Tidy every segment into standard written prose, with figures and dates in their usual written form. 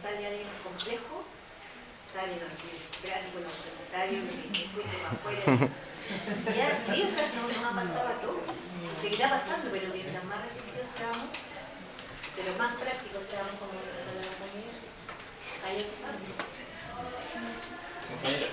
sale alguien complejo, salen los gráficos, los comentarios, que fuiste más fuera. Y así, o sea, nos ha pasado a todos. Y seguirá pasando, pero mientras más reflexivos seamos, pero más prácticos seamos, como dice la compañera, hay otro cambio. Compañera.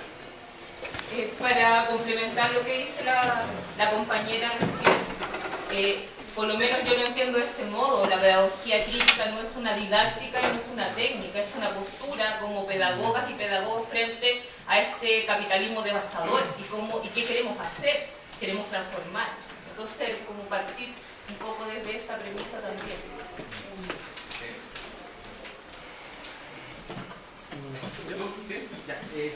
Para complementar lo que dice la compañera recién, por lo menos yo lo entiendo de ese modo. La pedagogía crítica no es una didáctica y no es una técnica, es una postura como pedagogas y pedagogos frente a este capitalismo devastador y qué queremos hacer, queremos transformar. Entonces, como partir un poco desde esa premisa también.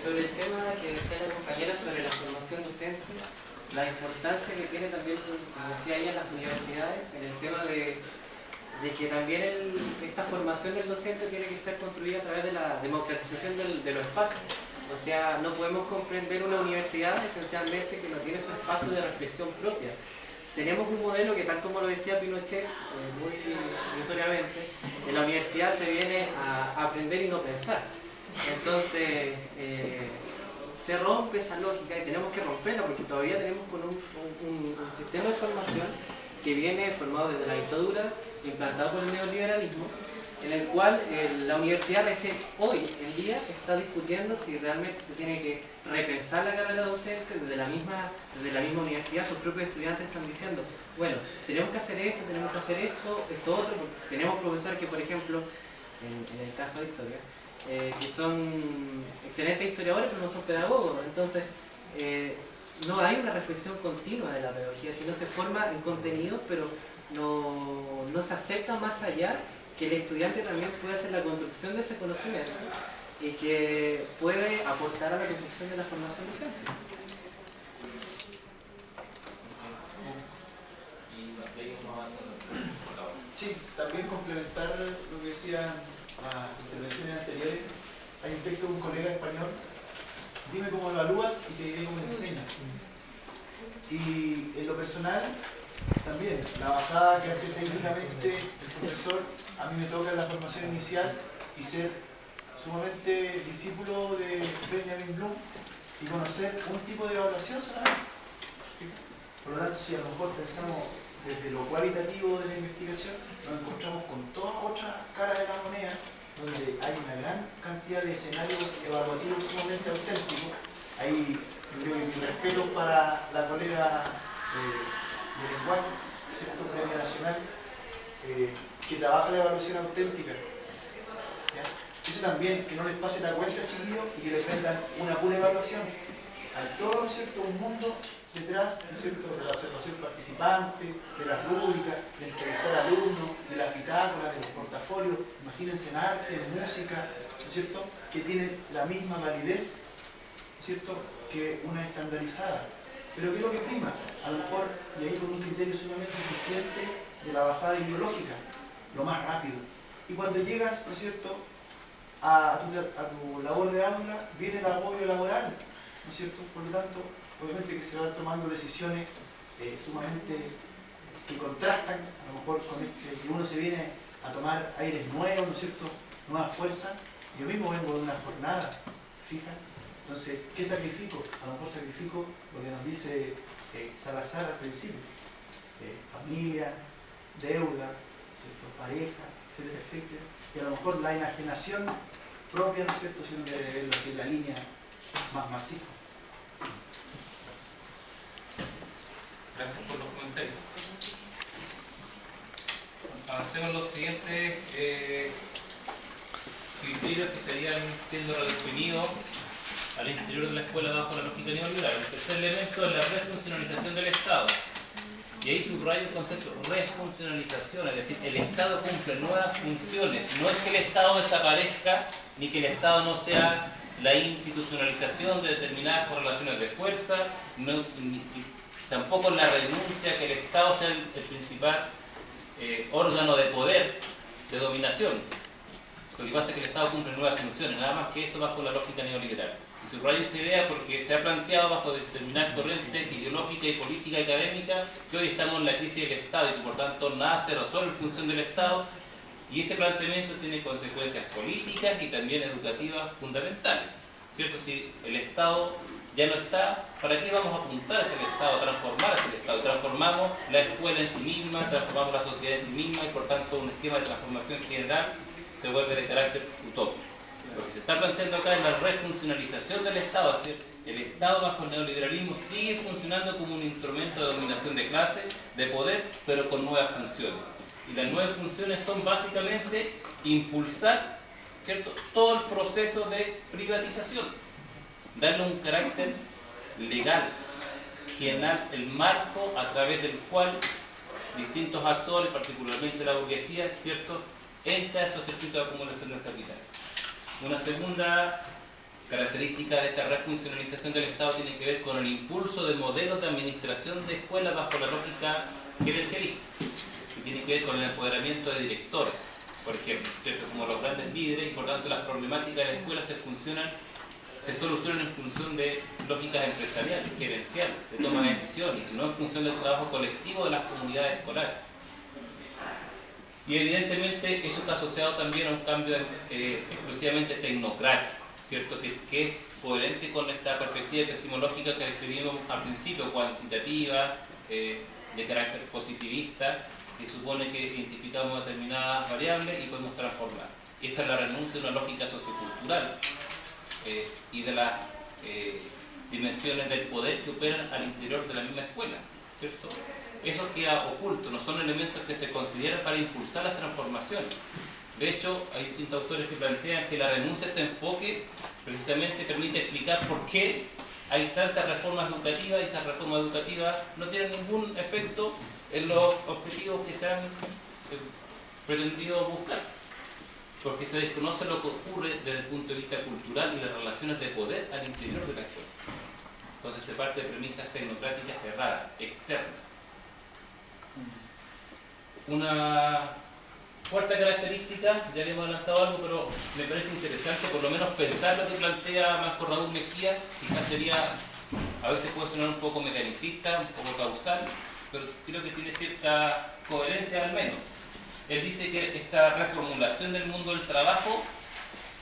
Sobre el tema que decía la compañera sobre la formación docente, la importancia que tiene también, como decía ella, en las universidades, en el tema de que también esta formación del docente tiene que ser construida a través de la democratización de los espacios. O sea, no podemos comprender una universidad esencialmente que no tiene su espacio de reflexión propia. Tenemos un modelo que, tal como lo decía Pinochet, muy notoriamente, en la universidad se viene a aprender y no pensar. Entonces, se rompe esa lógica y tenemos que romperla porque todavía tenemos con un sistema de formación que viene formado desde la dictadura, implantado por el neoliberalismo, en el cual la universidad recién hoy en día está discutiendo si realmente se tiene que repensar la carrera docente. Desde la misma universidad sus propios estudiantes están diciendo, bueno, tenemos que hacer esto otro, porque tenemos profesores que, por ejemplo, en el caso de historia, que son excelentes historiadores pero no son pedagogos. Entonces no hay una reflexión continua de la pedagogía, sino se forma en contenidos pero no se acepta más allá que el estudiante también puede hacer la construcción de ese conocimiento y que puede aportar a la construcción de la formación docente. Sí, también complementar lo que decían las intervenciones anteriores. Hay un texto de un colega español: dime cómo evalúas y te diré cómo enseñas. Y en lo personal, también, la bajada que hace técnicamente el profesor, a mí me toca en la formación inicial y ser sumamente discípulo de Benjamin Bloom y conocer un tipo de evaluación solamente. Por lo tanto, si a lo mejor pensamos desde lo cualitativo de la investigación, nos encontramos con toda otra cara de la moneda, donde hay una gran cantidad de escenarios evaluativos sumamente auténticos. Hay, creo que mi respeto para la colega de lenguaje, ¿cierto? Premio Nacional, que trabaja la evaluación auténtica. ¿Ya? Eso también, que no les pase la cuenta, chiquillos, y que les vendan una pura evaluación. Hay todo, ¿no es cierto?, un mundo detrás, ¿no es cierto?, de la observación participante, de las rúbricas, de entrevistar alumnos, de las bitácoras, de los portafolios. Imagínense en arte, en música, ¿no es cierto?, que tienen la misma validez, ¿no es cierto?, que una estandarizada. Pero ¿qué es lo que prima? A lo mejor, y ahí con un criterio sumamente eficiente de la bajada ideológica, lo más rápido. Y cuando llegas, ¿no es cierto?, a tu labor de aula, viene el agobio laboral, ¿no es cierto? Por lo tanto, obviamente que se van tomando decisiones sumamente que contrastan, a lo mejor con que uno se viene a tomar aires nuevos, ¿no es cierto?, nuevas fuerzas. Yo mismo vengo de una jornada fija, entonces, ¿qué sacrifico? A lo mejor sacrifico lo que nos dice Salazar al principio: familia, deuda, ¿cierto?, pareja, etcétera, etcétera. Y a lo mejor la enajenación propia, ¿no es cierto?, si uno debe verlo así en la línea más marxista. Gracias por los comentarios. Avancemos los siguientes criterios que estarían siendo redefinidos al interior de la escuela bajo la lógica neoliberal. El tercer elemento es la refuncionalización del Estado. Y ahí subrayo el concepto refuncionalización, es decir, el Estado cumple nuevas funciones. No es que el Estado desaparezca, ni que el Estado no sea la institucionalización de determinadas correlaciones de fuerza, tampoco la renuncia que el Estado sea el principal órgano de poder, de dominación. Lo que pasa es que el Estado cumple nuevas funciones, nada más que eso bajo la lógica neoliberal. Y subrayo esa idea porque se ha planteado bajo determinadas corrientes ideológicas y políticas académicas que hoy estamos en la crisis del Estado y que por tanto nada se resuelve en función del Estado Y ese planteamiento tiene consecuencias políticas y también educativas fundamentales, ¿cierto? Si el Estado ya no está, ¿para qué vamos a apuntar hacia el Estado, a transformar hacia el Estado? Transformamos la escuela en sí misma, transformamos la sociedad en sí misma y por tanto un esquema de transformación general se vuelve de carácter utópico. Lo que se está planteando acá es la refuncionalización del Estado, es decir, el Estado bajo el neoliberalismo sigue funcionando como un instrumento de dominación de clase, de poder, pero con nuevas funciones. Y las nuevas funciones son básicamente impulsar, ¿cierto?, todo el proceso de privatización, darle un carácter legal, generar el marco a través del cual distintos actores, particularmente la burguesía, ¿cierto?, entra a estos circuitos de acumulación del capital. Una segunda característica de esta refuncionalización del Estado tiene que ver con el impulso de modelos de administración de escuelas bajo la lógica gerencialista, que tiene que ver con el empoderamiento de directores, por ejemplo, ¿cierto?, como los grandes líderes, y por tanto las problemáticas de la escuela se solucionan en función de lógicas empresariales, gerenciales, de toma de decisiones, y no en función del trabajo colectivo de las comunidades escolares. Y evidentemente eso está asociado también a un cambio exclusivamente tecnocrático, ¿cierto?, que es coherente con esta perspectiva epistemológica que describimos al principio, cuantitativa, de carácter positivista, que supone que identificamos determinadas variables y podemos transformar. Esta es la renuncia a una lógica sociocultural y de las dimensiones del poder que operan al interior de la misma escuela, ¿cierto? Eso queda oculto, no son elementos que se consideran para impulsar las transformaciones. De hecho, hay distintos autores que plantean que la renuncia a este enfoque precisamente permite explicar por qué hay tantas reformas educativas y esas reformas educativas no tienen ningún efecto en los objetivos que se han pretendido buscar, porque se desconoce lo que ocurre desde el punto de vista cultural y las relaciones de poder al interior de la escuela. Entonces se parte de premisas tecnocráticas erradas, externas. Una cuarta característica, ya habíamos adelantado algo, pero me parece interesante por lo menos pensar lo que plantea Marco Raúl Mejía. Quizás sería, a veces puede sonar un poco mecanicista, un poco causal, pero creo que tiene cierta coherencia al menos. Él dice que esta reformulación del mundo del trabajo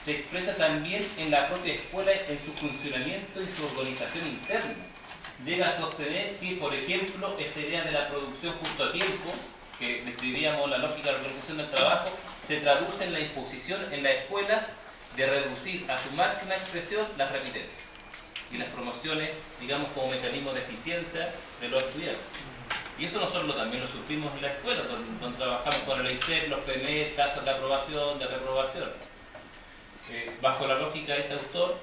se expresa también en la propia escuela, en su funcionamiento y su organización interna. Llega a sostener que, por ejemplo, esta idea de la producción justo a tiempo, que describíamos la lógica de la organización del trabajo, se traduce en la imposición en las escuelas de reducir a su máxima expresión las repitencias y las promociones, digamos, como mecanismo de eficiencia de los estudiantes. Y eso nosotros también lo sufrimos en la escuela, donde trabajamos con el EICER, los PME, tasas de aprobación, de reprobación. Bajo la lógica de este autor,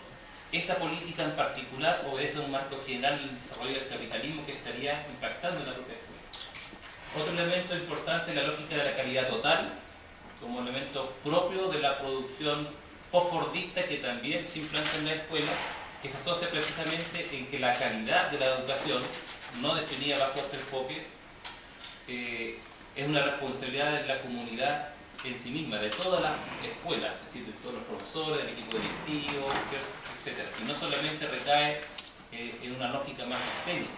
esa política en particular obedece a un marco general del desarrollo del capitalismo que estaría impactando en la propia escuela. Otro elemento importante es la lógica de la calidad total, como elemento propio de la producción post-fordista que también se implanta en la escuela, que se asocia precisamente en que la calidad de la educación, no definida bajo este enfoque, es una responsabilidad de la comunidad en sí misma, de toda la escuela, es decir, de todos los profesores, del equipo directivo, etc. Y no solamente recae en una lógica más técnica.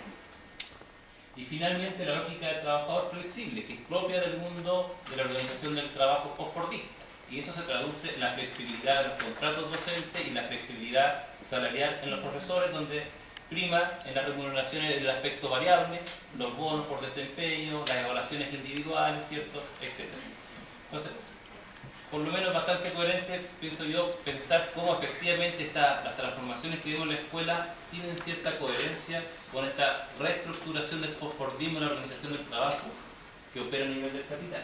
Y finalmente la lógica del trabajador flexible, que es propia del mundo de la organización del trabajo post-fordista. Y eso se traduce en la flexibilidad de los contratos docentes y la flexibilidad salarial en los profesores, donde prima en las remuneraciones el aspecto variable, los bonos por desempeño, las evaluaciones individuales, ¿cierto?, etc. Entonces, por lo menos bastante coherente, pienso yo, pensar cómo efectivamente las transformaciones que vemos en la escuela tienen cierta coherencia con esta reestructuración del postfordismo en la organización del trabajo que opera a nivel del capital.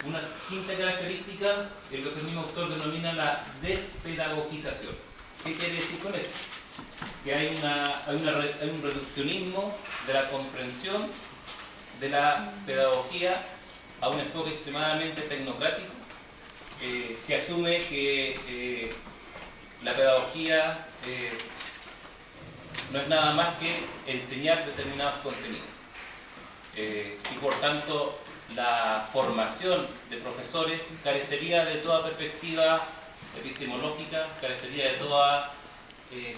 Una quinta característica es lo que el mismo autor denomina la despedagogización. ¿Qué quiere decir con esto? Que hay un reduccionismo de la comprensión de la pedagogía a un enfoque extremadamente tecnocrático, que asume que la pedagogía no es nada más que enseñar determinados contenidos. Y por tanto, la formación de profesores carecería de toda perspectiva epistemológica, carecería de toda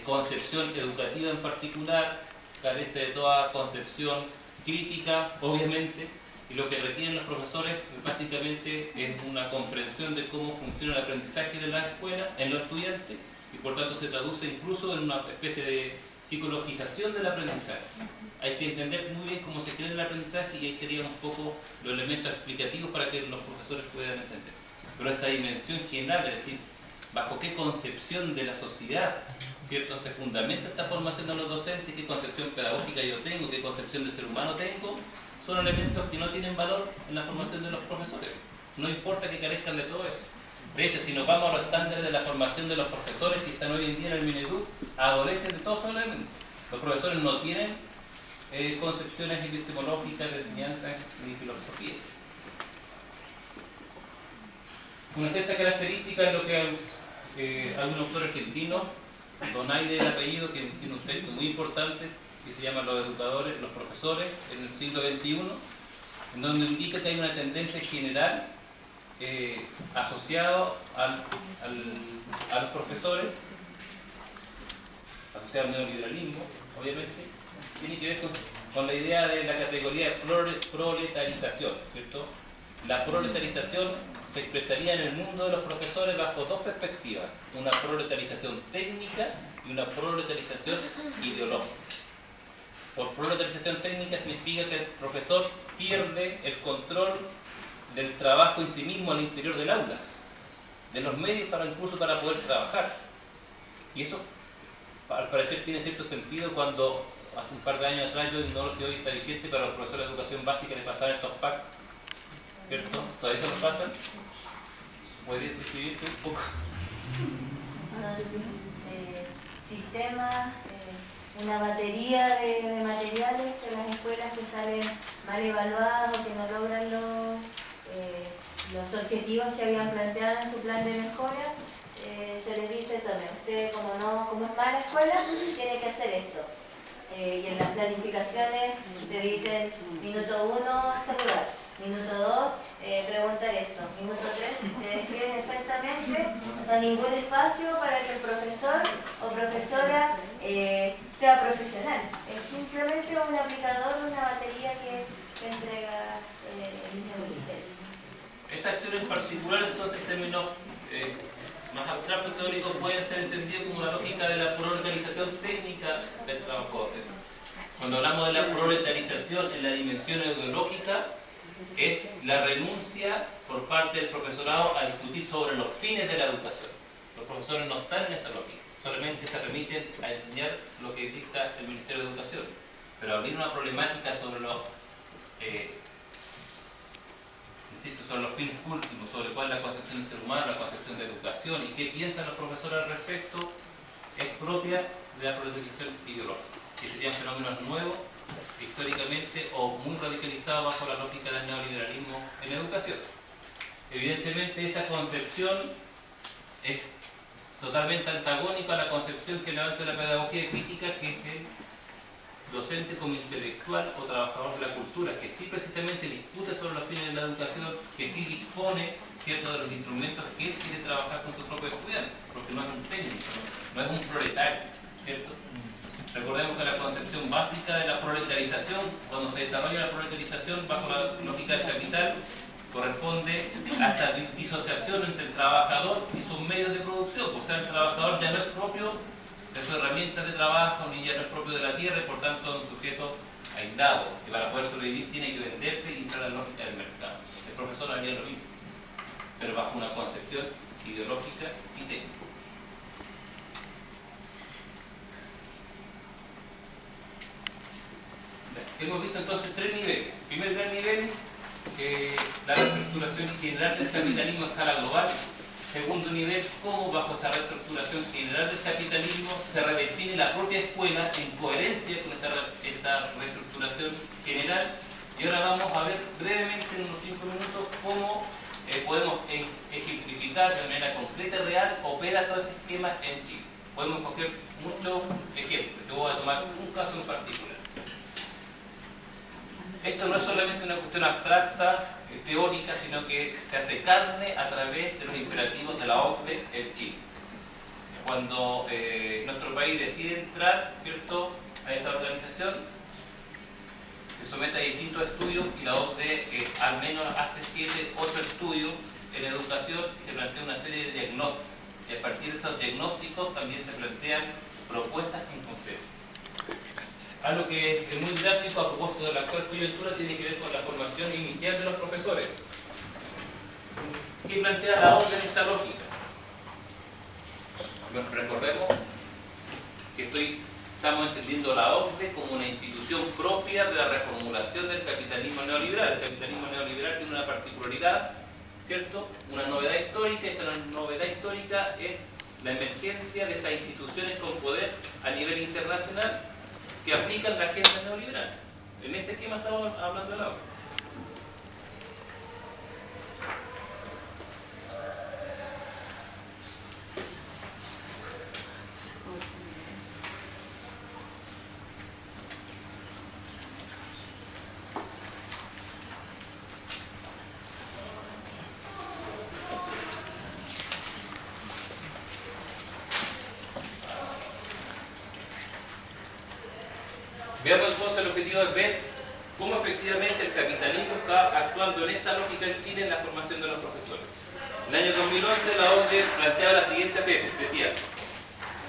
concepción educativa en particular, carece de toda concepción crítica, obviamente, Y lo que requieren los profesores básicamente es una comprensión de cómo funciona el aprendizaje de la escuela en los estudiantes y por tanto se traduce incluso en una especie de psicologización del aprendizaje. Hay que entender muy bien cómo se crea el aprendizaje y ahí queríamos un poco los elementos explicativos para que los profesores puedan entender. Pero esta dimensión general, es decir, bajo qué concepción de la sociedad, ¿cierto?, se fundamenta esta formación de los docentes, qué concepción pedagógica yo tengo, qué concepción de ser humano tengo, son elementos que no tienen valor en la formación de los profesores. No importa que carezcan de todo eso. De hecho, si nos vamos a los estándares de la formación de los profesores que están hoy en día en el Mineduc, adolecen de todos esos elementos. Los profesores no tienen concepciones epistemológicas de enseñanza ni filosofía. Una cierta característica es lo que hay un autor argentino, Donaire el apellido, que tiene un texto muy importante que se llama Los educadores, los profesores en el siglo XXI, en donde indica que hay una tendencia general asociado a los profesores, asociado al neoliberalismo, obviamente, tiene que ver con la idea de la categoría de proletarización, ¿cierto? La proletarización se expresaría en el mundo de los profesores bajo dos perspectivas, una proletarización técnica y una proletarización ideológica. Por proletarización técnica significa que el profesor pierde el control del trabajo en sí mismo al interior del aula, de los medios incluso para poder trabajar. Y eso, al parecer, tiene cierto sentido cuando hace un par de años atrás, yo no lo sé hoy está vigente, para los profesores de educación básica les pasaban estos packs, ¿cierto? ¿Todavía se los pasan? ¿Puedes describirte un poco? Sistemas, una batería de materiales que las escuelas que salen mal evaluadas o que no logran los objetivos que habían planteado en su plan de mejora, se les dice, tome, usted como es mala escuela, tiene que hacer esto. Y en las planificaciones te dicen, minuto 1, saludar, minuto 2, preguntar esto, minuto 3, te describen exactamente, o sea, ningún espacio para que el profesor o profesora sea profesional. Es simplemente un aplicador, una batería que entrega el ministerio. Esa acción en particular, entonces, en términos más abstractos teóricos, pueden ser entendidos como la lógica de la proletarización técnica del trabajo docente. Cuando hablamos de la proletarización en la dimensión ideológica, es la renuncia por parte del profesorado a discutir sobre los fines de la educación. Los profesores no están en esa lógica, solamente se remiten a enseñar lo que dicta el Ministerio de Educación. Pero abrir una problemática sobre los sobre los fines últimos, sobre cuál es la concepción del ser humano, la concepción de educación y qué piensan los profesores al respecto, es propia de la proletarización ideológica, que serían fenómenos nuevos históricamente o muy radicalizados bajo la lógica del neoliberalismo en educación. Evidentemente esa concepción es totalmente antagónica a la concepción que levanta la pedagogía crítica, que es el docente como intelectual o trabajador de la cultura, que sí precisamente discute sobre los fines de la educación, que sí dispone, ¿cierto?, de los instrumentos que él quiere trabajar con sus propios estudiantes, porque no es un técnico, no es un proletario, ¿cierto? Recordemos que la concepción básica de la proletarización, cuando se desarrolla la proletarización bajo la lógica del capital, corresponde a esta disociación entre el trabajador y sus medios de producción. O sea, el trabajador ya no es propio de sus herramientas de trabajo, ni ya no es propio de la tierra, y por tanto es un sujeto aislado, que para poder sobrevivir tiene que venderse y entrar a la lógica del mercado. El profesor haría lo mismo, pero bajo una concepción ideológica y técnica. Hemos visto entonces tres niveles. Primer gran nivel, la reestructuración general del capitalismo a escala global. Segundo nivel, cómo bajo esa reestructuración general del capitalismo se redefine la propia escuela en coherencia con esta reestructuración general. Y ahora vamos a ver brevemente en unos 5 minutos cómo podemos ejemplificar de manera concreta y real opera todo este esquema en Chile. Podemos coger muchos ejemplos. Yo voy a tomar un caso en particular. Esto no es solamente una cuestión abstracta, teórica, sino que se hace carne a través de los imperativos de la OCDE en Chile. Cuando nuestro país decide entrar, ¿cierto?, a esta organización, se somete a distintos estudios y la OCDE al menos hace 7, 8 estudios en educación y se plantea una serie de diagnósticos. Y a partir de esos diagnósticos también se plantean propuestas en concreto. Algo que es muy gráfico a propósito de la actual coyuntura tiene que ver con la formación inicial de los profesores. ¿Qué plantea la OCDE en esta lógica? Bueno, recordemos que estamos entendiendo la OCDE como una institución propia de la reformulación del capitalismo neoliberal. El capitalismo neoliberal tiene una particularidad, ¿cierto? Una novedad histórica, y esa novedad histórica es la emergencia de estas instituciones con poder a nivel internacional que aplican la agenda neoliberal. En este esquema estamos hablando de la OCDE. Veamos entonces, el objetivo es ver cómo efectivamente el capitalismo está actuando en esta lógica en Chile en la formación de los profesores. En el año 2011 la OCDE planteaba la siguiente tesis, decía: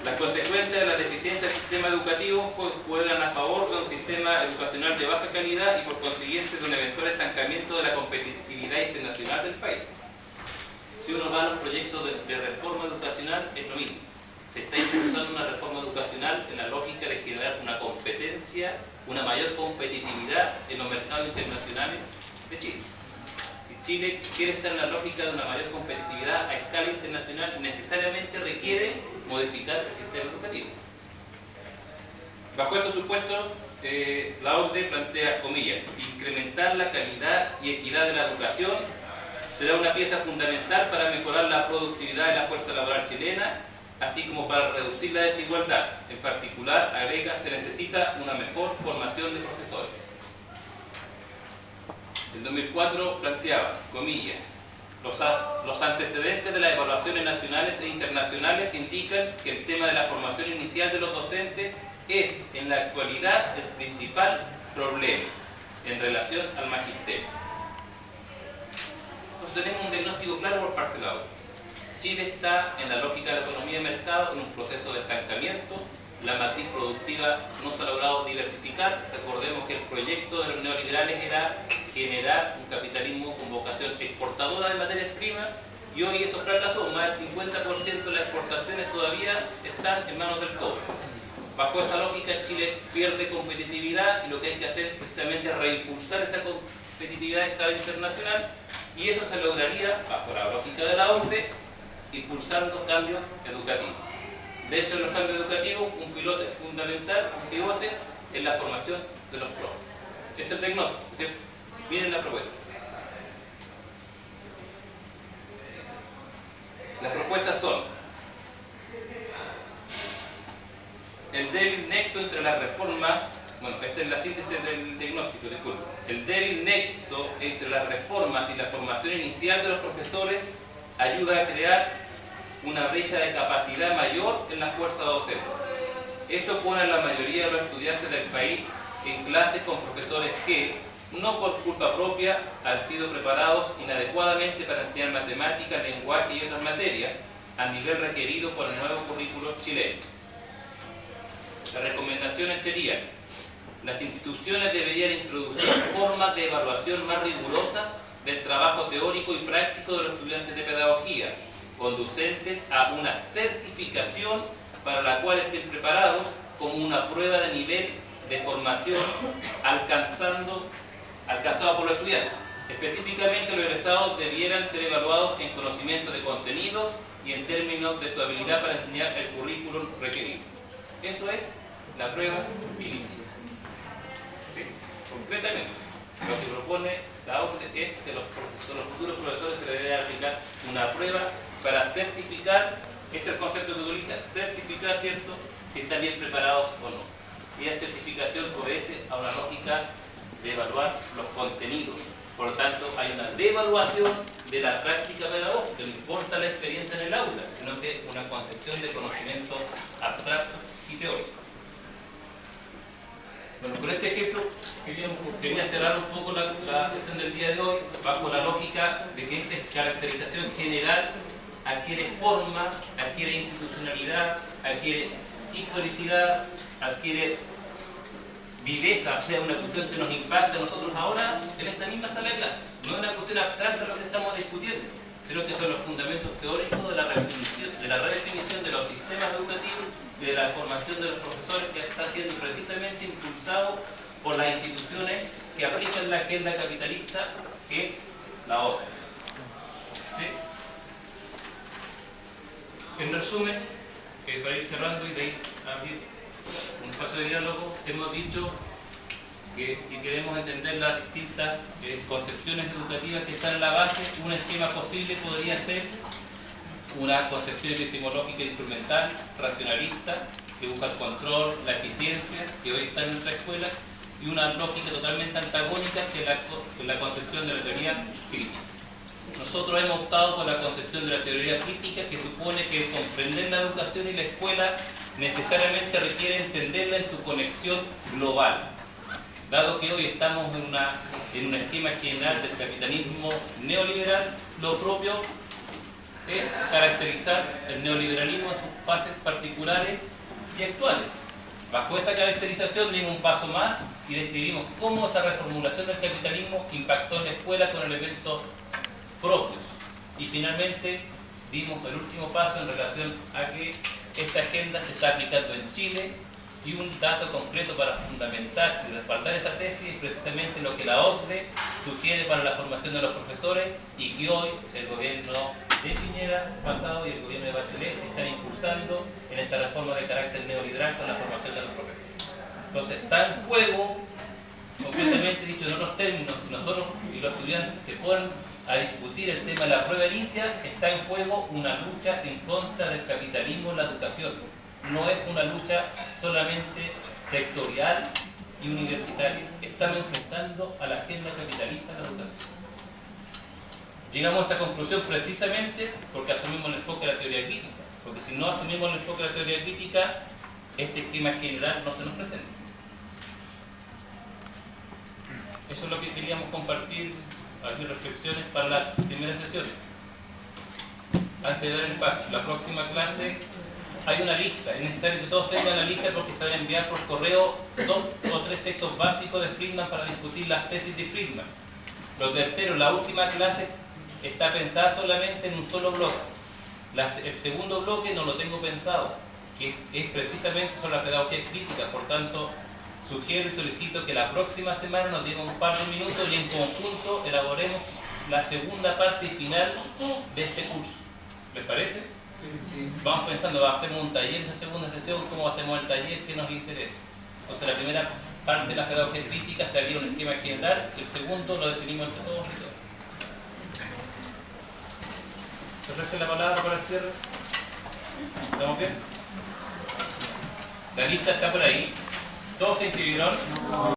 las consecuencias de la deficiencia del sistema educativo juegan a favor de un sistema educacional de baja calidad y por consiguiente de un eventual estancamiento de la competitividad internacional del país. Si uno va a los proyectos de reforma educacional, es lo mismo. Se está impulsando una reforma educacional en la lógica de generar una competencia, una mayor competitividad en los mercados internacionales de Chile. Si Chile quiere estar en la lógica de una mayor competitividad a escala internacional, necesariamente requiere modificar el sistema educativo. Bajo estos supuestos, la OCDE plantea, comillas, incrementar la calidad y equidad de la educación será una pieza fundamental para mejorar la productividad de la fuerza laboral chilena, así como para reducir la desigualdad. En particular, agrega, se necesita una mejor formación de profesores. En 2004 planteaba, comillas, los antecedentes de las evaluaciones nacionales e internacionales indican que el tema de la formación inicial de los docentes es, en la actualidad, el principal problema en relación al magisterio. Entonces tenemos un diagnóstico claro por parte de la OCDE. Chile está en la lógica de la economía de mercado en un proceso de estancamiento. La matriz productiva no se ha logrado diversificar. Recordemos que el proyecto de los neoliberales era generar un capitalismo con vocación exportadora de materias primas y hoy eso fracasó. Más del 50% de las exportaciones todavía están en manos del cobre. Bajo esa lógica, Chile pierde competitividad y lo que hay que hacer es precisamente reimpulsar esa competitividad a escala internacional, y eso se lograría, bajo la lógica de la OCDE, impulsando cambios educativos. Dentro de los cambios educativos, un pilote fundamental, un pivote, en la formación de los profes. Este es el diagnóstico, ¿cierto? Miren la propuesta. Las propuestas son: el débil nexo entre las reformas, bueno, esta es la síntesis del diagnóstico, disculpen. El débil nexo entre las reformas y la formación inicial de los profesores ayuda a crear una brecha de capacidad mayor en la fuerza docente. Esto pone a la mayoría de los estudiantes del país en clases con profesores que, no por culpa propia, han sido preparados inadecuadamente para enseñar matemáticas, lenguaje y otras materias al nivel requerido por el nuevo currículo chileno. Las recomendaciones serían: las instituciones deberían introducir formas de evaluación más rigurosas del trabajo teórico y práctico de los estudiantes de pedagogía, conducentes a una certificación para la cual estén preparados como una prueba de nivel de formación alcanzado por los estudiantes. Específicamente, los egresados debieran ser evaluados en conocimiento de contenidos y en términos de su habilidad para enseñar el currículum requerido. Eso es la prueba inicio. ¿Sí? Concretamente, lo que propone la OCDE es que los futuros profesores se les debe aplicar una prueba para certificar, es el concepto que utiliza, certificar, ¿cierto?, si están bien preparados o no. Y la certificación obedece a una lógica de evaluar los contenidos. Por lo tanto, hay una devaluación de la práctica pedagógica, no importa la experiencia en el aula, sino que una concepción de conocimiento abstracto y teórico. Bueno, con este ejemplo quería cerrar un poco la sesión del día de hoy bajo la lógica de que esta caracterización general adquiere forma, adquiere institucionalidad, adquiere historicidad, adquiere viveza, o sea, una cuestión que nos impacta a nosotros ahora en esta misma sala de clase. No es una cuestión abstracta lo que estamos discutiendo, sino que son los fundamentos teóricos de la redefinición de los sistemas educativos y de la formación de los profesores, que está siendo precisamente impulsado por las instituciones que aplican la agenda capitalista, que es la otra. ¿Sí? En resumen, para ir cerrando y de ahí abrir un espacio de diálogo, hemos dicho que si queremos entender las distintas concepciones educativas que están en la base, un esquema posible podría ser una concepción epistemológica instrumental, racionalista, que busca el control, la eficiencia, que hoy está en nuestra escuela, y una lógica totalmente antagónica que es la concepción de la teoría crítica. Nosotros hemos optado por la concepción de la teoría crítica, que supone que comprender la educación y la escuela necesariamente requiere entenderla en su conexión global. Dado que hoy estamos en un esquema general del capitalismo neoliberal, lo propio es caracterizar el neoliberalismo en sus fases particulares y actuales. Bajo esa caracterización dimos un paso más y describimos cómo esa reformulación del capitalismo impactó en la escuela con elementos propios. Y finalmente dimos el último paso en relación a que esta agenda se está aplicando en Chile, y un dato concreto para fundamentar y respaldar esa tesis es precisamente lo que la OCDE sugiere para la formación de los profesores, y que hoy el gobierno de Piñera pasado y el gobierno de Bachelet están impulsando en esta reforma de carácter neoliberal con la formación de los profesores. Entonces está en juego, concretamente dicho en otros términos, si nosotros y los estudiantes se ponen a discutir el tema de la prueba edilicia, está en juego una lucha en contra del capitalismo en la educación. No es una lucha solamente sectorial y universitaria. Estamos enfrentando a la agenda capitalista en la educación. Llegamos a esa conclusión precisamente porque asumimos el enfoque de la teoría crítica. Porque si no asumimos el enfoque de la teoría crítica, este esquema general no se nos presenta. Eso es lo que queríamos compartir, algunas reflexiones para las primeras sesiones. Antes de dar el paso, la próxima clase hay una lista, es necesario que todos tengan la lista porque se van a enviar por correo 2 o 3 textos básicos de Friedman para discutir las tesis de Friedman. Lo tercero, la última clase está pensada solamente en un solo bloque. El segundo bloque no lo tengo pensado, que es precisamente sobre la pedagogía crítica. Por tanto, sugiero y solicito que la próxima semana nos demos un par de minutos y en conjunto elaboremos la segunda parte y final de este curso. ¿Les parece? Vamos pensando, hacemos un taller en la segunda sesión, cómo hacemos el taller que nos interesa. Entonces la primera parte de la pedagogía crítica se haría un esquema general, el segundo lo definimos entre todos y todos. ¿Se ofrece la palabra para el cierre? ¿Estamos bien? La lista está por ahí. ¿Todos se inscribieron?